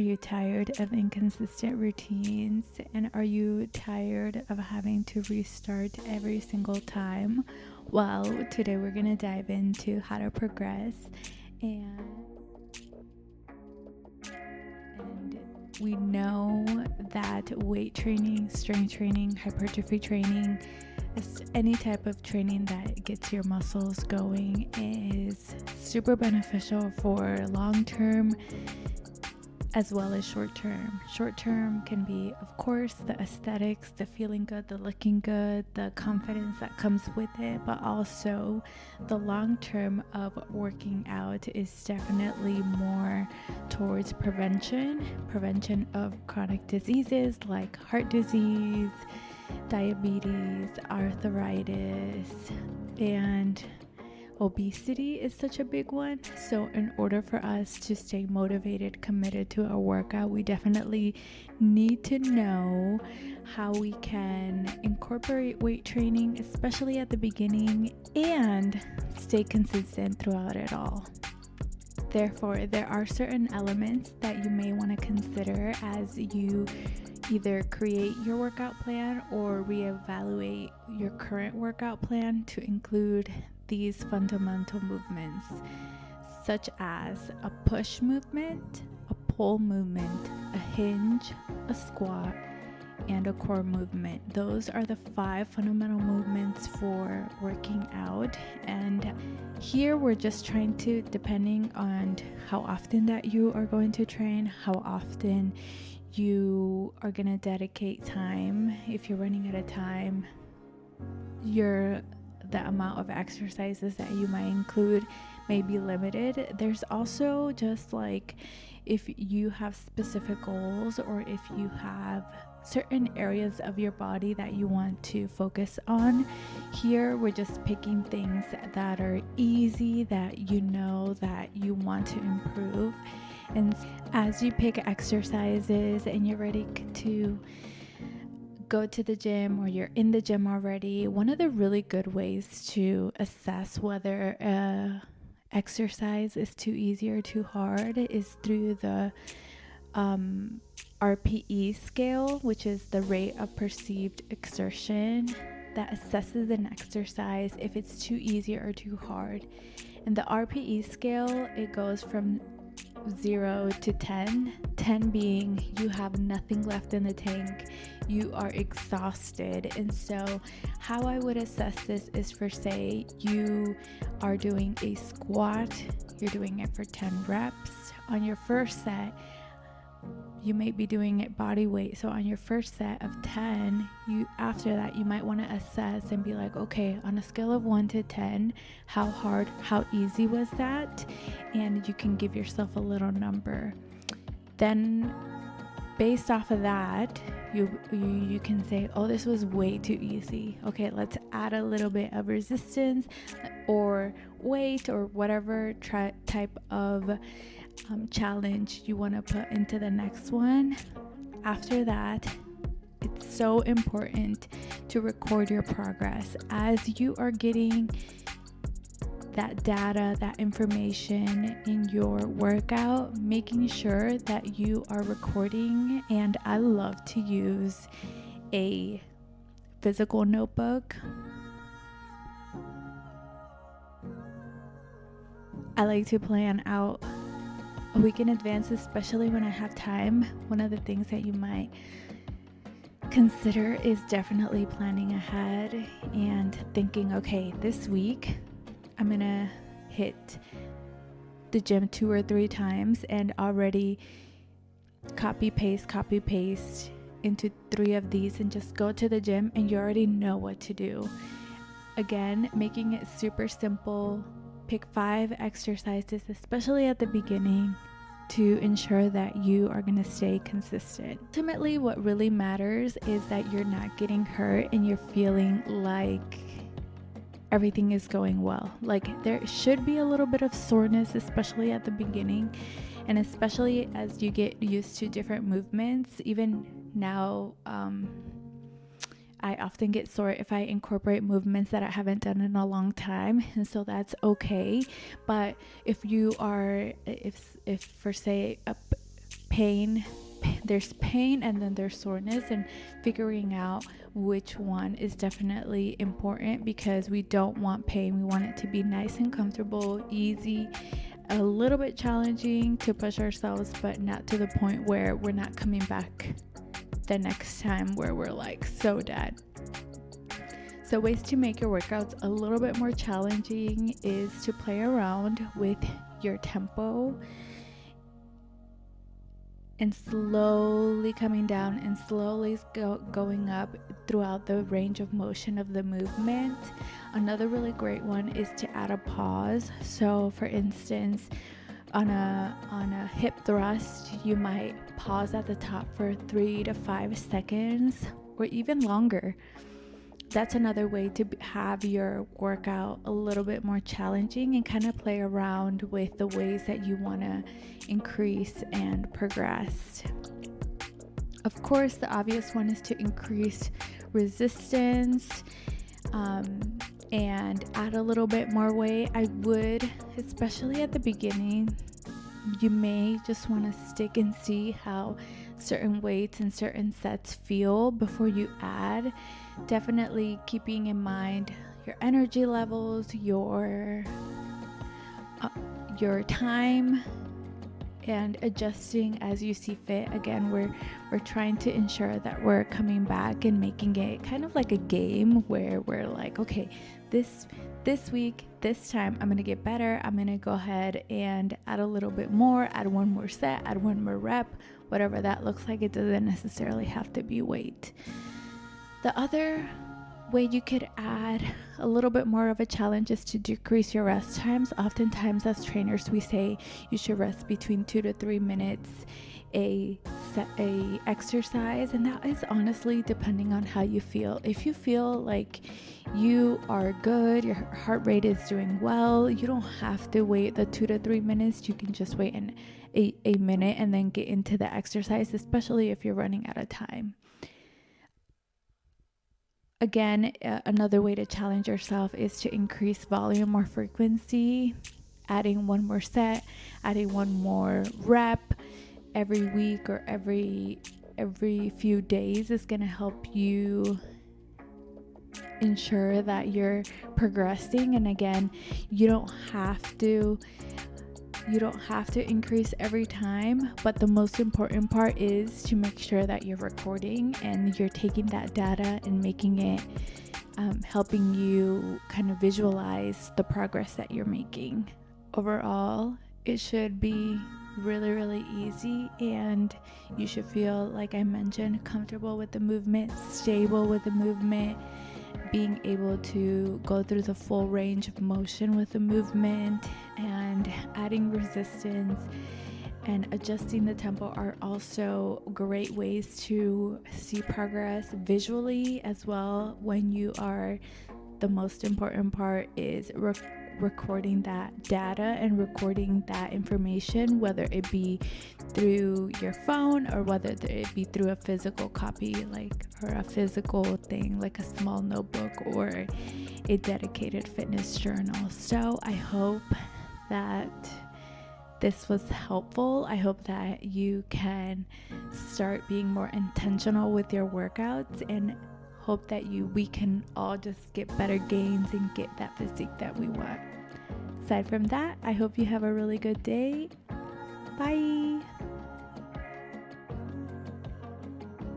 Are you tired of inconsistent routines? And are you tired of having to restart every single time? Well, today we're going to dive into how to progress and we know that weight training, strength training, hypertrophy training, any type of training that gets your muscles going is super beneficial for long-term as well as short-term. Short-term can be, of course, the aesthetics, the feeling good, the looking good, the confidence that comes with it, but also the long-term of working out is definitely more towards prevention of chronic diseases like heart disease, diabetes, arthritis, and obesity is such a big one. So in order for us to stay motivated, committed to our workout, we definitely need to know how we can incorporate weight training, especially at the beginning, and stay consistent throughout it all. Therefore, there are certain elements that you may want to consider as you either create your workout plan or reevaluate your current workout plan to include these fundamental movements, such as a push movement, a pull movement, a hinge, a squat, and a core movement. Those are the 5 fundamental movements for working out. And here we're just trying to, depending on how often that you are going to train, how often you are going to dedicate time. If you're running at a time, the amount of exercises that you might include may be limited. There's also just like if you have specific goals or if you have certain areas of your body that you want to focus on. Here we're just picking things that are easy, that you know that you want to improve. And as you pick exercises and you're ready to go to the gym or you're in the gym already, one of the really good ways to assess whether exercise is too easy or too hard is through the RPE scale, which is the rate of perceived exertion, that assesses an exercise if it's too easy or too hard. And the RPE scale, it goes from 0 to 10, 10 being you have nothing left in the tank, you are exhausted. And so how I would assess this is, for say you are doing a squat, you're doing it for 10 reps. On your first set, you may be doing it body weight. So on your first set of 10, after that you might want to assess and be like, okay, on a scale of 1 to 10, how hard, how easy was that? And you can give yourself a little number. Then based off of that, you can say, oh, this was way too easy. Okay, let's add a little bit of resistance or weight or whatever type of challenge you want to put into the next one. After that, it's so important to record your progress as you are getting that data, that information in your workout, making sure that you are recording. And I love to use a physical notebook. I like to plan out a week in advance, especially when I have time. One of the things that you might consider is definitely planning ahead and thinking, okay, this week I'm gonna hit the gym 2 or 3 times and already copy paste into 3 of these and just go to the gym and you already know what to do. Again, making it super simple. Pick 5 exercises, especially at the beginning, to ensure that you are going to stay consistent. Ultimately, what really matters is that you're not getting hurt and you're feeling like everything is going well. Like there should be a little bit of soreness, especially at the beginning, and especially as you get used to different movements. Even now, I often get sore if I incorporate movements that I haven't done in a long time, and so that's okay. But if you are, if for say pain, and then there's soreness, and figuring out which one is definitely important, because we don't want pain. We want it to be nice and comfortable, easy, a little bit challenging to push ourselves, but not to the point where we're not coming back the next time, where we're like so dead. So ways to make your workouts a little bit more challenging is to play around with your tempo and slowly coming down and slowly going up throughout the range of motion of the movement. Another really great one is to add a pause. So for instance, on a hip thrust, you might pause at the top for 3 to 5 seconds or even longer. That's another way to have your workout a little bit more challenging and kind of play around with the ways that you want to increase and progress. Of course, the obvious one is to increase resistance and add a little bit more weight. I would, especially at the beginning, you may just want to stick and see how certain weights and certain sets feel before you add. Definitely keeping in mind your energy levels, your time, and adjusting as you see fit. Again, we're trying to ensure that we're coming back and making it kind of like a game where we're like, okay, this week, this time, I'm gonna get better. I'm gonna go ahead and add a little bit more, add one more set, add one more rep, whatever that looks like. It doesn't necessarily have to be weight. The other way you could add a little bit more of a challenge is to decrease your rest times. Oftentimes as trainers, we say you should rest between 2 to 3 minutes a exercise, and that is honestly depending on how you feel. If you feel like you are good, your heart rate is doing well, you don't have to wait the 2 to 3 minutes. You can just wait a minute and then get into the exercise, especially if you're running out of time. Again, another way to challenge yourself is to increase volume or frequency, adding one more set, adding one more rep every week or every few days is going to help you ensure that you're progressing. And again, you don't have to increase every time, but the most important part is to make sure that you're recording and you're taking that data and making it helping you kind of visualize the progress that you're making. Overall, it should be really, really easy, and you should feel, like I mentioned, comfortable with the movement, stable with the movement, being able to go through the full range of motion with the movement, and adding resistance and adjusting the tempo are also great ways to see progress visually as well. When you are, the most important part is recording that data and recording that information, whether it be through your phone or whether it be through a physical copy, or a physical thing like a small notebook or a dedicated fitness journal. So I hope that this was helpful. I hope that you can start being more intentional with your workouts, and hope that we can all just get better gains and get that physique that we want. Aside from that, I hope you have a really good day. Bye.